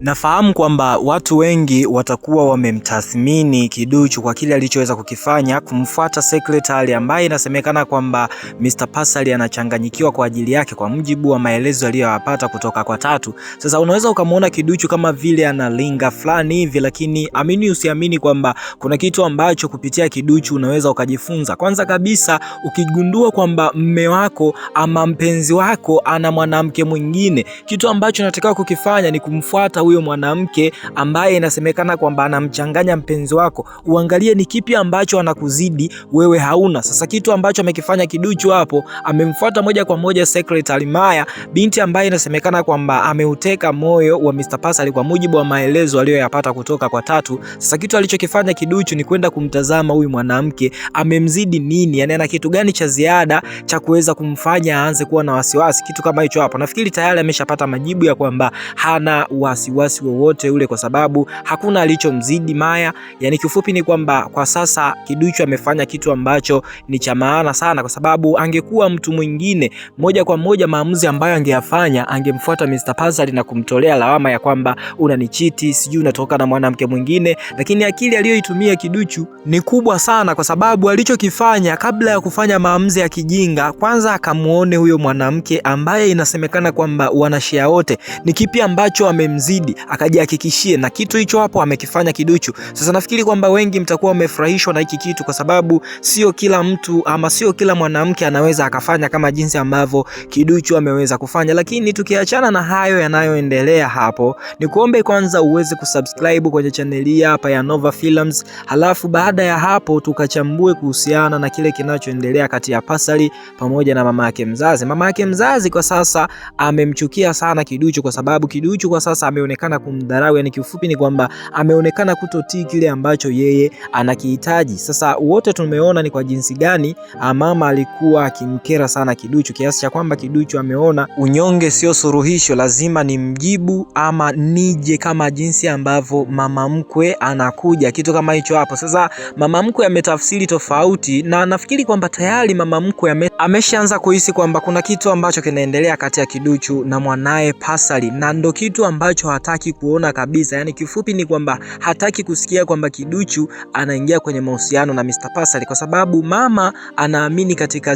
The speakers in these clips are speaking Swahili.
Nafahamu kwamba watu wengi watakuwa wamemtathmini Kiduchu kwa kile alichoweza kukifanya kumfuata secretary ambaye inasemekana kwamba Mr. Pasali anachanganyikiwa kwa ajili yake, kwa mujibu wa maelezo aliyoyapata kutoka kwa Tatu. Sasa unaweza ukamuona Kiduchu kama vile analinga fulani hivi, lakini amini usiamini kwamba kuna kitu ambacho kupitia Kiduchu unaweza ukajifunza. Kwanza kabisa, ukigundua kwamba mme wako ama mpenzi wako ana mwanamke mwingine, kitu ambacho unatakiwa kukifanya ni kumfuata huyo mwanamke ambaye inasemekana kwamba anamchanganya mpenzi wako. Uangalie ni kipi ambacho anakuzidi wewe hauna. Sasa kitu ambacho amekifanya Kiduchu hapo, amemfuata moja kwa moja secretary Maya, binti ambaye inasemekana kwamba ameuteka moyo wa Mr. Pasali kwa mujibu wa maelezo aliyoyapata kutoka kwa Tatu. Sasa kitu alichokifanya Kiduchu ni kwenda kumtazama huyu mwanamke amemzidi nini, yani ana kitu gani cha ziada cha kuweza kumfanya aanze kuwa na wasiwasi, kitu kama hicho hapo. Nafikiri tayari ameshapata majibu ya kwamba hana wasiwasi wowote ule, kwa sababu hakuna alichomzidi Maya. Yani kifupi ni kwamba kwa sasa Kiduchu amefanya kitu ambacho ni cha maana sana, kwa sababu angekuwa mtu mwingine, moja kwa moja maamuzi ambayo angeyafanya, angemfuata Mr. Pasali na kumtolea lawama ya kwamba unanichiti, sijui unatoka na mwanamke mwingine. Lakini akili aliyoitumia Kiduchu ni kubwa sana, kwa sababu alichokifanya kabla ya kufanya maamuzi ya kijinga, kwanza akamuone huyo mwanamke ambaye inasemekana kwamba wanashia wote, ni kipi ambacho amemzidi, akajihakikishie, na kitu hicho hapo amekifanya Kiduchu. Sasa nafikiri kwamba wengi mtakuwa wamefurahishwa na hiki kitu, kwa sababu sio kila mtu ama sio kila mwanamke anaweza akafanya kama jinsi ambavyo Kiduchu ameweza kufanya. Lakini tukiachana na hayo yanayoendelea hapo, ni kuombe kwanza uweze kusubscribe kwenye channel hapa ya Nova Films, halafu baada ya hapo tukachambue kuhusiana na kile kinachoendelea kati ya Pasali pamoja na mama yake mzazi. Mama yake mzazi kwa sasa amemchukia sana Kiduchu, kwa sababu Kiduchu kwa sasa ameonekana kumdharau. Yani kiufupi ni kwamba ameonekana kutotii kile ambacho yeye anakihitaji. Sasa wote tumeona ni kwa jinsi gani mama alikuwa akimkera sana Kiduchu, kiasi cha kwamba Kiduchu ameona unyonge sio suluhisho, lazima nimjibu ama nije kama jinsi ambavyo mama mkwe anakuja, kitu kama hicho hapo. Sasa mama mkwe ametafsiri tofauti, na nafikiri kwamba tayari mama mkwe ameshaanza kuhisi kwamba kuna kitu ambacho kinaendelea kati ya Kiduchu na mwanae Pasali, na ndo kitu ambacho hataki kuona kabisa. Yani kifupi ni kwamba hataki kusikia kwamba Kiduchu anaingia kwenye mahusiano na Mr. Pasali, kwa sababu mama anaamini katika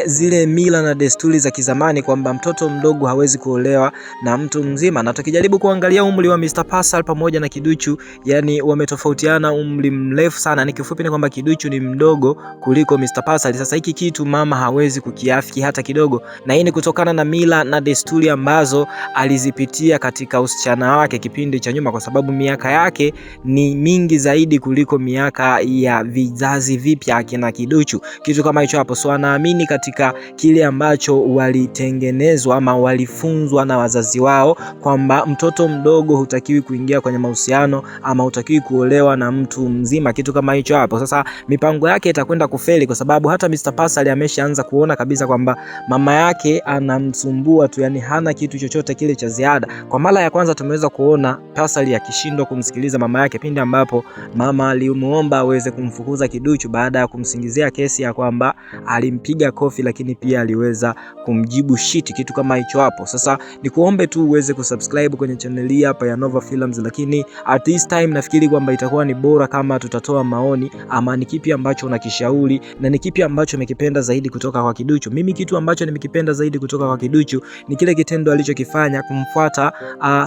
zile mila na desturi za kizamani kwamba mtoto mdogo hawezi kuolewa na mtu mzima. Na tukijaribu kuangalia umri wa Mr. Pasali pamoja na Kiduchu, yani wametofautiana umri mrefu sana. Ni kifupi ni kwamba Kiduchu ni mdogo kuliko Mr. Pasali. Sasa hiki kitu mama hawezi kukiafiki hata kidogo, na hii ni kutokana na mila na desturi ambazo alizipitia katika usichana wake kipindi cha nyuma, kwa sababu miaka yake ni mingi zaidi kuliko miaka ya vizazi vipya akina Kiduchu, kitu kama hicho hapo. So anaamini katika kile ambacho walitengenezwa ama walifunzwa na wazazi wao, kwamba mtoto mdogo hutakiwi kuingia kwenye mahusiano ama hutakiwi kuolewa na mtu mzima, kitu kama hicho hapo. Sasa mipango yake itakwenda kufeli, kwa sababu hata Mr. Pasali ameshaanza kuona kabisa kwamba mama yake anamsumbua tu, yani hana kitu chochote kile cha ziada. Kwa mara ya kwanza tumeweza kuona Pasali akishindwa kumsikiliza mama yake pindi ambapo mama alimuomba aweze kumfukuza Kiduchu baada ya kumsingizia kesi ya kwamba alimpiga kofi, lakini pia aliweza kumjibu shiti, kitu kama hicho hapo. Sasa ni kuombe tu uweze kusubscribe kwenye channel hii hapa ya Nova Films, lakini at this time nafikiri kwamba itakuwa ni bora kama tutatoa maoni, ama ni kipi ambacho unakishauri na ni kipi ambacho umekipenda zaidi kutoka kwa Kiduchu. Mimi kitu ambacho nimekipenda zaidi kutoka kwa Kiduchu ni kile kitendo alichokifanya kumfuata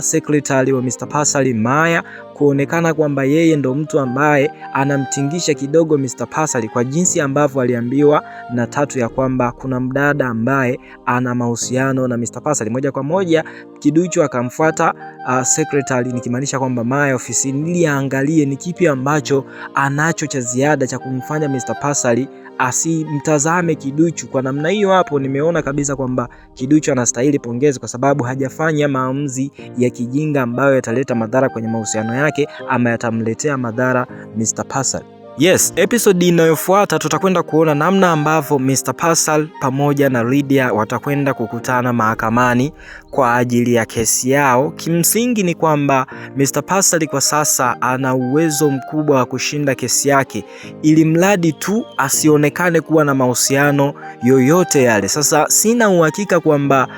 secretary wa Mr. Pasali Maya, kuonekana kwamba yeye ndo mtu ambaye anamtingisha kidogo Mr. Pasali, kwa jinsi ambavyo aliambiwa na Tatu ya kwamba kuna mdada ambaye ana mahusiano na Mr. Pasali. Moja kwa moja Kiduchu akamfuata secretary, nikimaanisha kwamba Maya ofisini, ili aangalie ni kipi ambacho anacho cha ziada cha kumfanya Mr. Pasali asimtazame Kiduchu kwa namna hiyo. Hapo nimeona kabisa kwamba Kiduchu anastahili pongezi, kwa sababu hajafanya maamuzi ya kijinga ambayo yataleta madhara kwenye mahusiano yake ama yatamletea madhara Mr. Pasali. Yes, episode inayofuata tutakwenda kuona namna ambavyo Mr. Pascal pamoja na Lydia watakwenda kukutana mahakamani kwa ajili ya kesi yao. Kimsingi ni kwamba Mr. Pascal kwa sasa ana uwezo mkubwa wa kushinda kesi yake, ili mradi tu asionekane kuwa na mahusiano yoyote yale. Sasa sina uhakika kwamba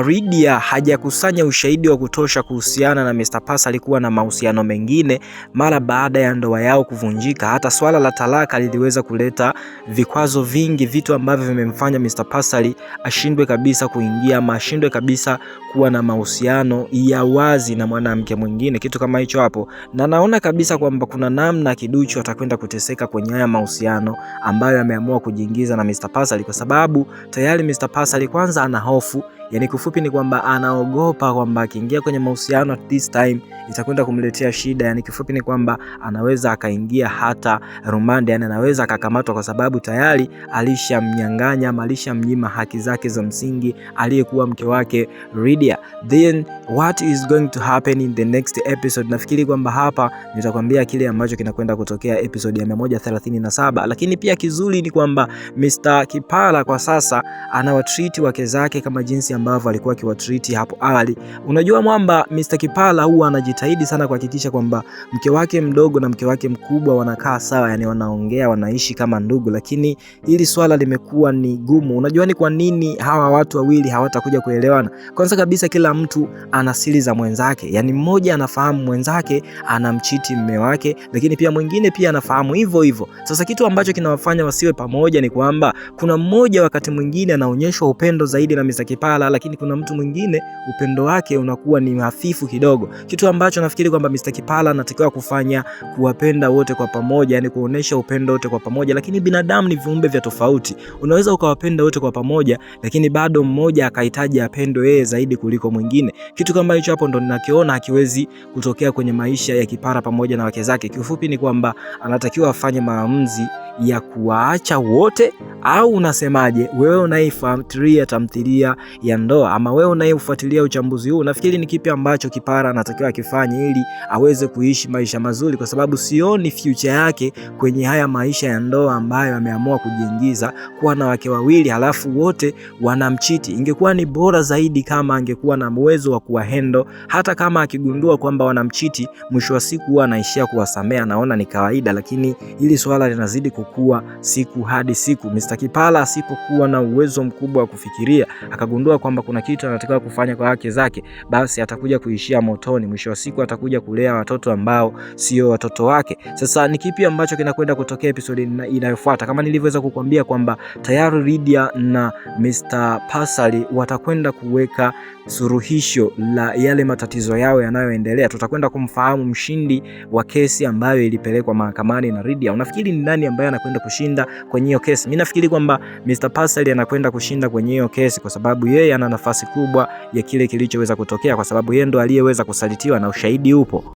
Lydia hajakusanya ushahidi wa kutosha kuhusiana na Mr. Pascal kuwa na mahusiano mengine mara baada ya ndoa yao kuvunjika. Hata swala la talaka liliweza kuleta vikwazo vingi, vitu ambavyo vimemfanya Mr. Pascal ashindwe kabisa kuingia ama ashindwe kabisa kuwa na mahusiano ya wazi na mwanamke mwingine, kitu kama hicho hapo. Na naona kabisa kwamba kuna namna Kiduchu atakwenda kuteseka kwenye haya mahusiano ambayo ameamua kujiingiza na Mr. Pascal, kwa sababu tayari Mr. Pascal kwanza ana hofu. Yani kifupi ni kwamba anaogopa kwamba akiingia kwenye mahusiano at this time itakwenda kumletea shida. Yani kifupi ni kwamba anaweza akaingia hata rumande, yani anaweza akakamatwa, kwa sababu tayari alishamnyang'anya ama alishamnyima haki zake za msingi aliyekuwa mke wake Lydia. Then what is going to happen in the next episode? Nafikiri kwamba hapa nitakwambia kile ambacho kinakwenda kutokea episode ya 137. Lakini pia kizuri ni kwamba Mr. Kipala kwa sasa anawatreat wake zake kama jinsi ambavyo alikuwa akiwatreat hapo awali. Unajua mwamba Mr. Kipala huwa anajitahidi sana kuhakikisha kwamba mke wake mdogo na mke wake mkubwa wanakaa sawa, yani wanaongea, wanaishi kama ndugu, lakini hili swala limekuwa ni gumu. Unajua ni kwa nini hawa watu wawili hawatakuja kuelewana? Kwanza kabisa kila mtu ana siri za mwenzake, yani mmoja anafahamu mwenzake anamchiti mume wake, lakini pia mwingine pia anafahamu hivyo hivyo. Sasa kitu ambacho kinawafanya wasiwe pamoja ni kwamba kuna mmoja wakati mwingine anaonyeshwa upendo zaidi na Mr. Kipala, lakini kuna mtu mwingine upendo wake unakuwa ni hafifu kidogo, kitu ambacho nafikiri kwamba Mr. Kipala anatakiwa kufanya, kuwapenda wote kwa pamoja, yani kuonesha upendo wote kwa pamoja. Lakini binadamu ni viumbe vya tofauti, unaweza ukawapenda wote kwa pamoja lakini bado mmoja akahitaji apendwe yeye zaidi kuliko mwingine. Kitu kama hicho hapo ndo ninakiona hakiwezi kutokea kwenye maisha ya Kipala pamoja na wake zake. Kifupi ni kwamba anatakiwa afanye maamuzi ya kuwaacha wote, au unasemaje wewe unaifuatilia tamthilia ya ndoa, ama wewe unaifuatilia uchambuzi huu? Nafikiri ni kipi ambacho Kipala anatakiwa akifanye ili aweze kuishi maisha mazuri, kwa sababu sioni future yake kwenye haya maisha ya ndoa ambayo ameamua kujiingiza, kuwa na wake wawili halafu wote wanamchiti. Ingekuwa ni bora zaidi kama angekuwa na uwezo wa kuwahandle, hata kama akigundua kwamba wanamchiti, mwisho wa siku huwa anaishia kuwasamea, naona ni kawaida. Lakini hili swala linazidi kukua siku hadi siku. Mr. Kipala asipokuwa na uwezo mkubwa wa kufikiria, akagundua kwamba kuna kitu anatakiwa kufanya kwa haki zake, basi atakuja kuishia motoni. Mwisho wa siku atakuja kulea watoto ambao sio watoto wake. Sasa ni kipi ambacho kinakwenda kutokea episode inayofuata? Kama nilivyoweza kukwambia kwamba tayari Lydia na Mr. Pascal watakwenda kuweka suruhisho la yale matatizo yao yanayoendelea. Tutakwenda kumfahamu mshindi wa kesi ambayo ilipelekwa mahakamani na Lydia. Unafikiri ni nani ambaye anakwenda kushinda kwenye hiyo kesi? Mimi nafikiri kwamba Mr. Pascal anakwenda kushinda kwenye hiyo kesi, kwa sababu yeye ana nafasi kubwa ya kile kilichoweza kutokea, kwa sababu yeye ndo aliyeweza kusalitiwa na ushahidi upo.